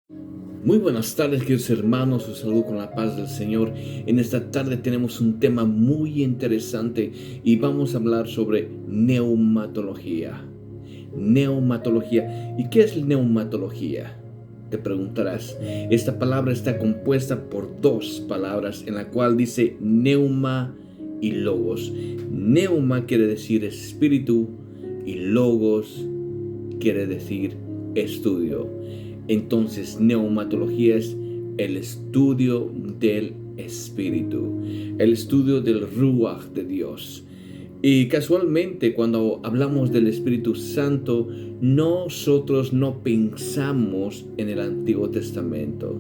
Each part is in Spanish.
Muy buenas tardes, queridos hermanos. Os saludo con la paz del Señor. En esta tarde tenemos un tema muy interesante y vamos a hablar sobre neumatología. Neumatología. ¿Y qué es neumatología? Te preguntarás. Esta palabra está compuesta por dos palabras en la cual dice neuma y logos. Neuma quiere decir espíritu y logos quiere decir estudio. Entonces, neumatología es el estudio del Espíritu, el estudio del Ruach de Dios. Y casualmente, cuando hablamos del Espíritu Santo, nosotros no pensamos en el Antiguo Testamento,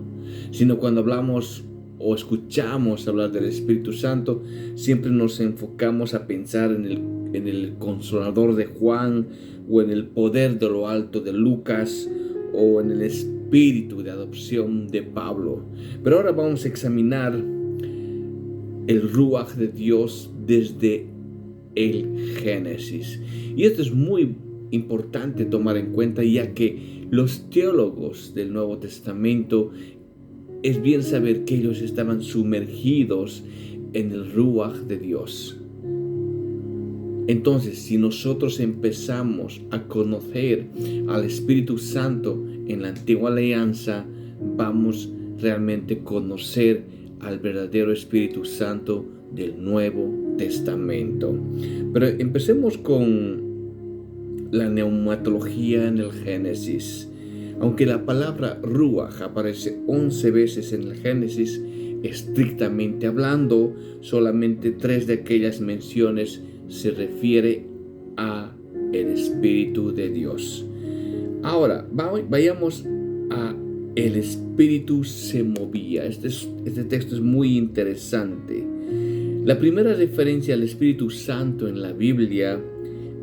sino cuando hablamos o escuchamos hablar del Espíritu Santo, siempre nos enfocamos a pensar en el Consolador de Juan, o en el poder de lo alto de Lucas, o en el espíritu de adopción de Pablo. Pero ahora vamos a examinar el Ruach de Dios desde el Génesis. Y esto es muy importante tomar en cuenta, ya que los teólogos del Nuevo Testamento es bien saber que ellos estaban sumergidos en el Ruach de Dios. Entonces, si nosotros empezamos a conocer al Espíritu Santo en la antigua alianza, vamos realmente a conocer al verdadero Espíritu Santo del Nuevo Testamento. Pero empecemos con la neumatología en el Génesis. Aunque la palabra Ruach aparece 11 veces en el Génesis, estrictamente hablando, solamente 3 de aquellas menciones se refiere a el Espíritu de Dios. Ahora, vayamos a el Espíritu se movía. Este texto es muy interesante. La primera referencia al Espíritu Santo en la Biblia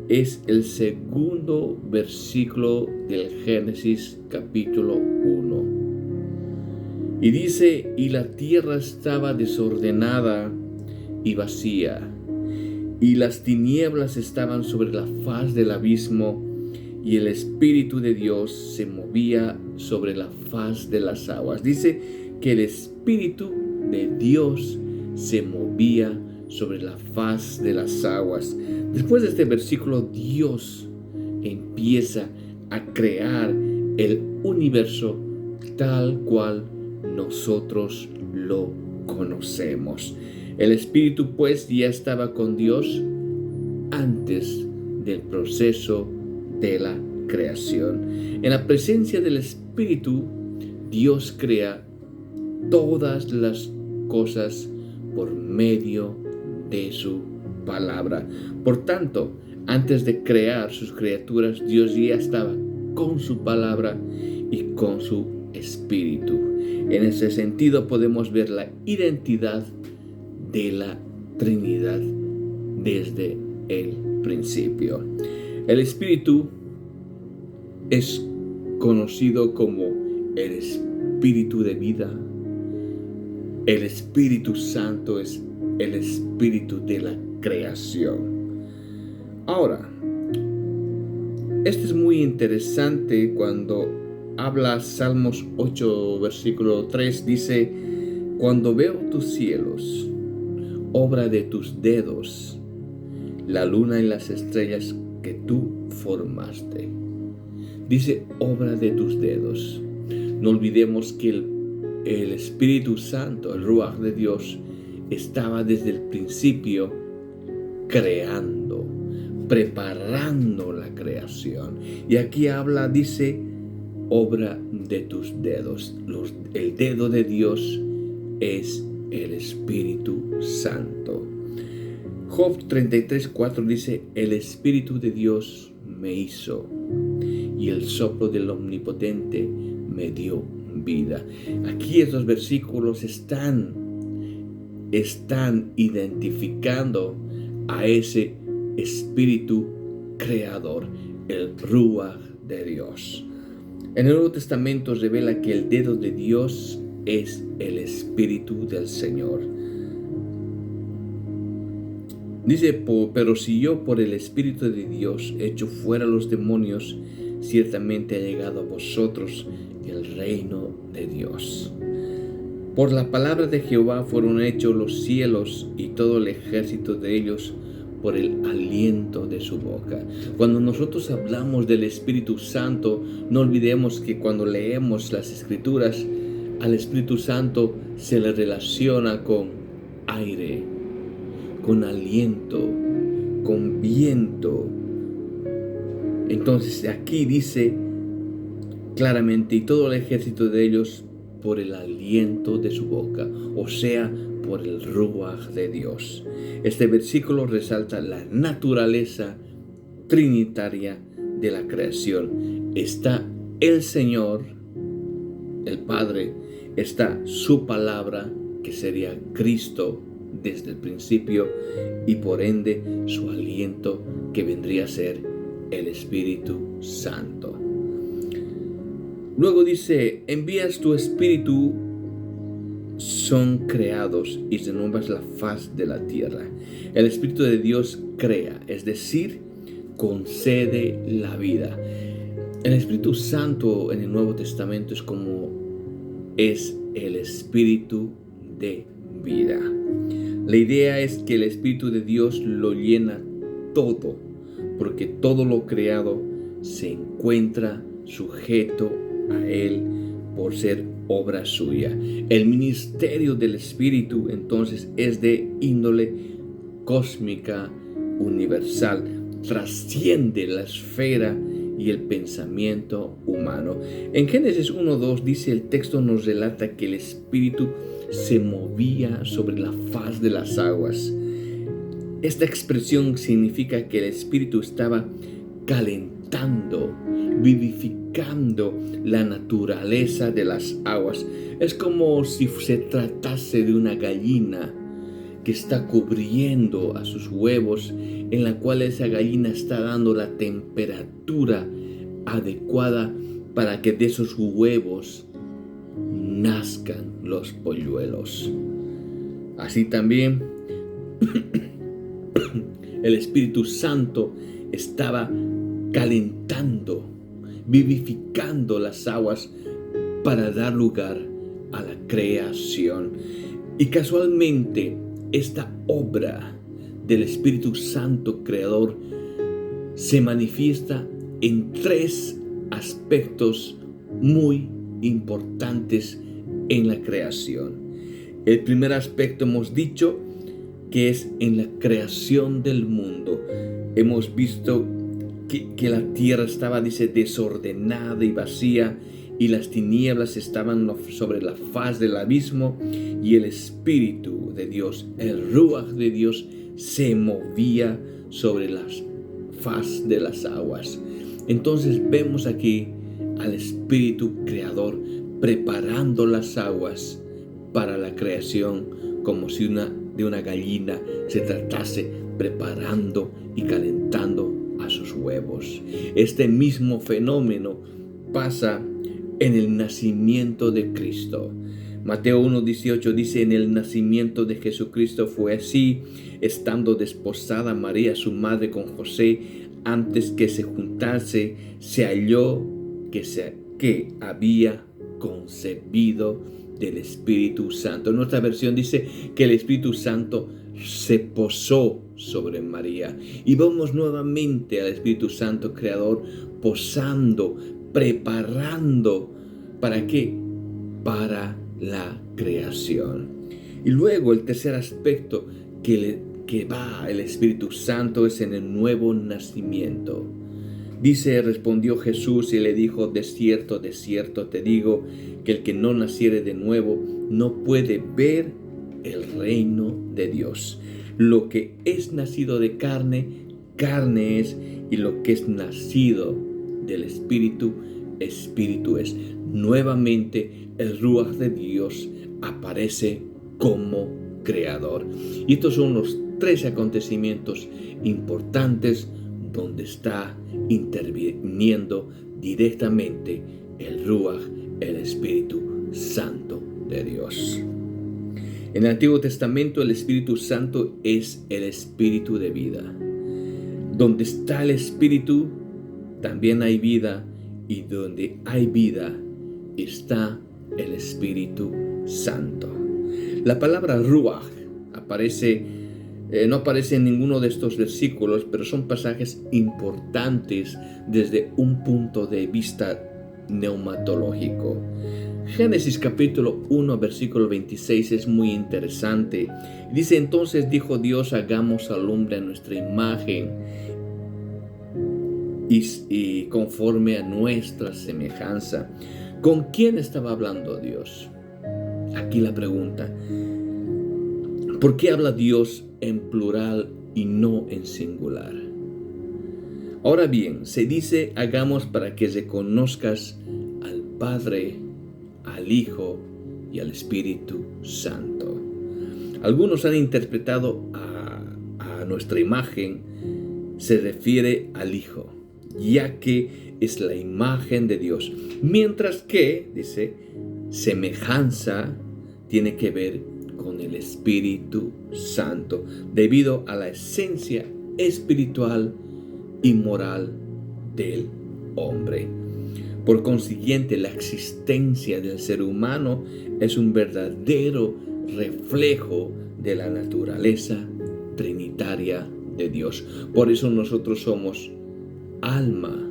es el segundo versículo del Génesis capítulo 1. Y dice, y la tierra estaba desordenada y vacía, y las tinieblas estaban sobre la faz del abismo, y el Espíritu de Dios se movía sobre la faz de las aguas. Dice que el Espíritu de Dios se movía sobre la faz de las aguas. Después de este versículo, Dios empieza a crear el universo tal cual nosotros lo conocemos. El Espíritu pues ya estaba con Dios antes del proceso de la creación. En la presencia del Espíritu, Dios crea todas las cosas por medio de su palabra. Por tanto, antes de crear sus criaturas, Dios ya estaba con su palabra y con su Espíritu. En ese sentido podemos ver la identidad de la Trinidad desde el principio. El Espíritu es conocido como el Espíritu de vida. El Espíritu Santo es el Espíritu de la creación. Ahora, esto es muy interesante cuando habla Salmos 8, versículo 3, dice, cuando veo tus cielos, obra de tus dedos, la luna y las estrellas que tú formaste. Dice, obra de tus dedos. No olvidemos que el Espíritu Santo, el Ruach de Dios, estaba desde el principio creando, preparando la creación. Y aquí habla, dice, obra de tus dedos. El dedo de Dios es el Espíritu Santo. Job 33:4 dice, el Espíritu de Dios me hizo y el soplo del Omnipotente me dio vida. Aquí estos versículos están identificando a ese Espíritu creador, el Ruach de Dios. En el Nuevo Testamento revela que el dedo de Dios es el Espíritu del Señor. Dice, pero si yo por el Espíritu de Dios echo fuera los demonios, ciertamente ha llegado a vosotros el reino de Dios. Por la palabra de Jehová fueron hechos los cielos y todo el ejército de ellos por el aliento de su boca. Cuando nosotros hablamos del Espíritu Santo, no olvidemos que cuando leemos las Escrituras, al Espíritu Santo se le relaciona con aire, con aliento, con viento. Entonces aquí dice claramente, y todo el ejército de ellos por el aliento de su boca, o sea, por el Ruach de Dios. Este versículo resalta la naturaleza trinitaria de la creación. Está el Señor, el Padre, está su palabra, que sería Cristo desde el principio, y por ende su aliento, que vendría a ser el Espíritu Santo. Luego dice, envías tu Espíritu, son creados y renuevas la faz de la tierra. El Espíritu de Dios crea, es decir, concede la vida. El Espíritu Santo en el Nuevo Testamento es el Espíritu de vida. La idea es que el Espíritu de Dios lo llena todo, porque todo lo creado se encuentra sujeto a Él por ser obra suya. El ministerio del Espíritu entonces es de índole cósmica, universal, trasciende la esfera y el pensamiento humano. En Génesis 1:2 dice, el texto nos relata que el Espíritu se movía sobre la faz de las aguas. Esta expresión significa que el Espíritu estaba calentando, vivificando la naturaleza de las aguas. Es como si se tratase de una gallina que está cubriendo a sus huevos, en la cual esa gallina está dando la temperatura adecuada para que de esos huevos nazcan los polluelos. Así también el Espíritu Santo estaba calentando, vivificando las aguas para dar lugar a la creación. Y casualmente esta obra del Espíritu Santo creador se manifiesta en tres aspectos muy importantes en la creación. El primer aspecto hemos dicho que es en la creación del mundo. Hemos visto que la tierra estaba, dice, desordenada y vacía, y las tinieblas estaban sobre la faz del abismo, y el Espíritu de Dios, el Ruach de Dios, se movía sobre la faz de las aguas. Entonces vemos aquí al Espíritu Creador preparando las aguas para la creación, como si de una gallina se tratase, preparando y calentando a sus huevos. Este mismo fenómeno pasa en el nacimiento de Cristo. Mateo 1:18 dice, en el nacimiento de Jesucristo fue así, estando desposada María su madre con José, antes que se juntase, se halló que había concebido del Espíritu Santo. En nuestra versión dice que el Espíritu Santo se posó sobre María. Y vemos nuevamente al Espíritu Santo Creador posando, preparando. ¿Para qué? Para la creación. Y luego el tercer aspecto que va el Espíritu Santo es en el nuevo nacimiento. Dice, respondió Jesús y le dijo, de cierto te digo, que el que no naciere de nuevo no puede ver el reino de Dios. Lo que es nacido de carne, carne es, y lo que es nacido del Espíritu, Espíritu es. Nuevamente el Ruach de Dios aparece como creador. Y estos son los tres acontecimientos importantes donde está interviniendo directamente el Ruach, el Espíritu Santo de Dios. En el Antiguo Testamento el Espíritu Santo es el Espíritu de vida. Donde está el Espíritu, también hay vida, y donde hay vida, está el Espíritu Santo. La palabra Ruach no aparece en ninguno de estos versículos, pero son pasajes importantes desde un punto de vista neumatológico. Génesis capítulo 1 versículo 26 es muy interesante. Dice: entonces dijo Dios, hagamos al hombre a nuestra imagen y conforme a nuestra semejanza. ¿Con quién estaba hablando Dios? Aquí la pregunta: ¿por qué habla Dios en plural y no en singular? Ahora bien, se dice hagamos para que reconozcas al Padre, al Hijo y al Espíritu Santo. Algunos han interpretado a nuestra imagen se refiere al Hijo, ya que es la imagen de Dios, mientras que, dice, semejanza tiene que ver con el Espíritu Santo, debido a la esencia espiritual y moral del hombre. Por consiguiente, la existencia del ser humano es un verdadero reflejo de la naturaleza trinitaria de Dios. Por eso nosotros somos alma,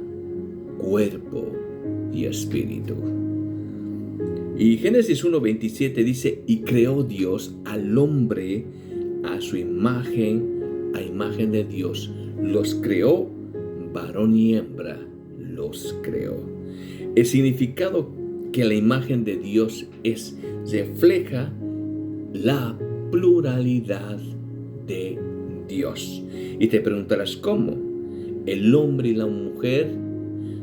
cuerpo y espíritu. Y Génesis 1:27 dice: y creó Dios al hombre a su imagen, a imagen de Dios los creó, varón y hembra los creó. El significado que la imagen de Dios refleja la pluralidad de Dios. Y te preguntarás cómo. El hombre y la mujer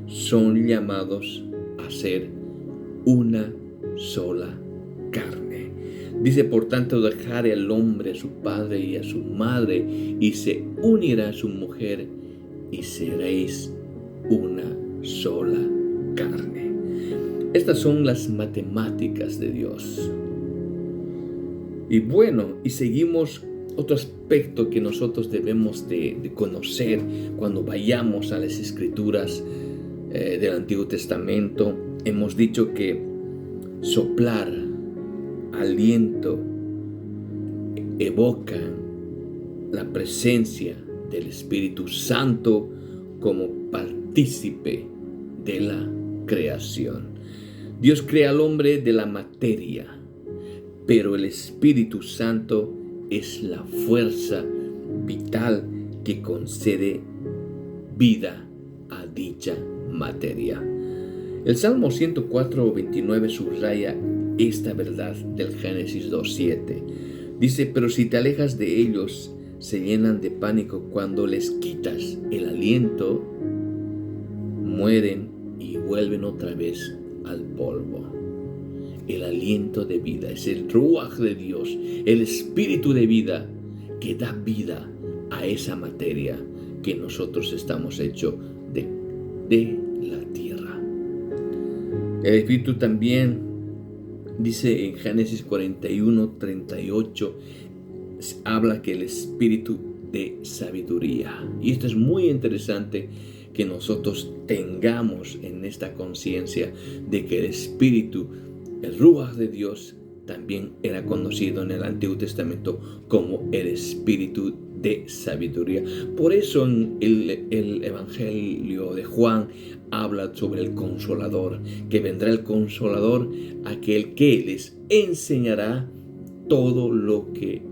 son llamados a ser una sola carne. Dice: por tanto, dejará el hombre a su padre y a su madre, y se unirá a su mujer, y seréis una sola carne. Estas son las matemáticas de Dios. Y bueno, y seguimos otro aspecto que nosotros debemos de conocer cuando vayamos a las Escrituras del Antiguo Testamento. Hemos dicho que soplar, aliento, evocan la presencia del Espíritu Santo como partícipe de la creación. Dios crea al hombre de la materia, pero el Espíritu Santo es la fuerza vital que concede vida a dicha materia. El Salmo 104:29 subraya esta verdad del Génesis 2:7. Dice: pero si te alejas de ellos, se llenan de pánico. Cuando les quitas el aliento, mueren y vuelven otra vez al polvo. El aliento de vida es el Ruach de Dios, el espíritu de vida que da vida a esa materia que nosotros estamos hechos de la tierra. El Espíritu también dice en Génesis 41:38, habla que el espíritu de sabiduría. Y esto es muy interesante, que nosotros tengamos en esta conciencia de que el espíritu, el Ruach de Dios, también era conocido en el Antiguo Testamento como el espíritu de sabiduría. Por eso en el Evangelio de Juan habla sobre el Consolador, que vendrá el Consolador, aquel que les enseñará todo lo que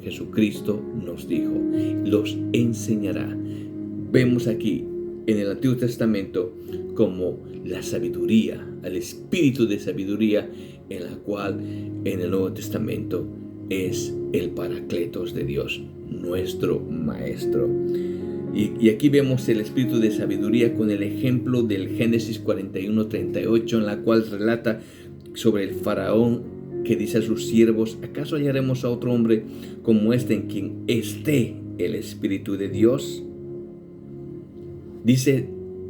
Jesucristo nos dijo. Los enseñará. Vemos aquí en el Antiguo Testamento como la sabiduría, el espíritu de sabiduría, en la cual en el Nuevo Testamento es el Paracletos de Dios, nuestro Maestro. Y aquí vemos el espíritu de sabiduría con el ejemplo del Génesis 41:38, en la cual relata sobre el faraón que dice a sus siervos: ¿acaso hallaremos a otro hombre como este en quien esté el espíritu de Dios?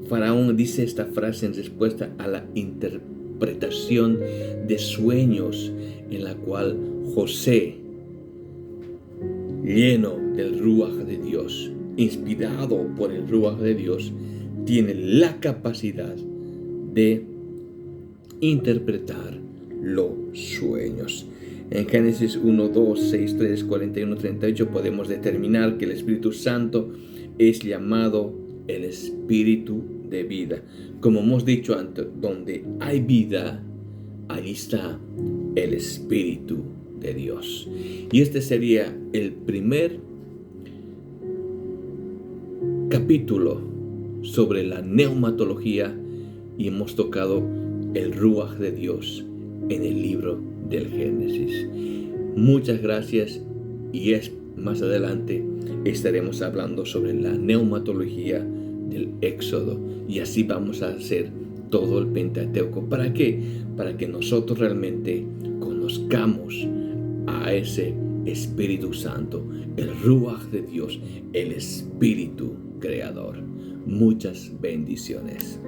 Faraón dice esta frase en respuesta a la interpretación de sueños en la cual José, lleno del Ruach de Dios, inspirado por el Ruach de Dios, tiene la capacidad de interpretar los sueños. En Génesis 1, 2, 6, 3, 41, 38 podemos determinar que el Espíritu Santo es llamado el Espíritu de vida. Como hemos dicho antes, donde hay vida, ahí está el Espíritu de Dios. Y este sería el primer capítulo sobre la neumatología, y hemos tocado el Ruaj de Dios en el libro del Génesis. Muchas gracias, y más adelante estaremos hablando sobre la neumatología del Éxodo, y así vamos a hacer todo el Pentateuco. ¿Para qué? Para que nosotros realmente conozcamos a ese Espíritu Santo, el Ruaj de Dios, el Espíritu Creador. Muchas bendiciones.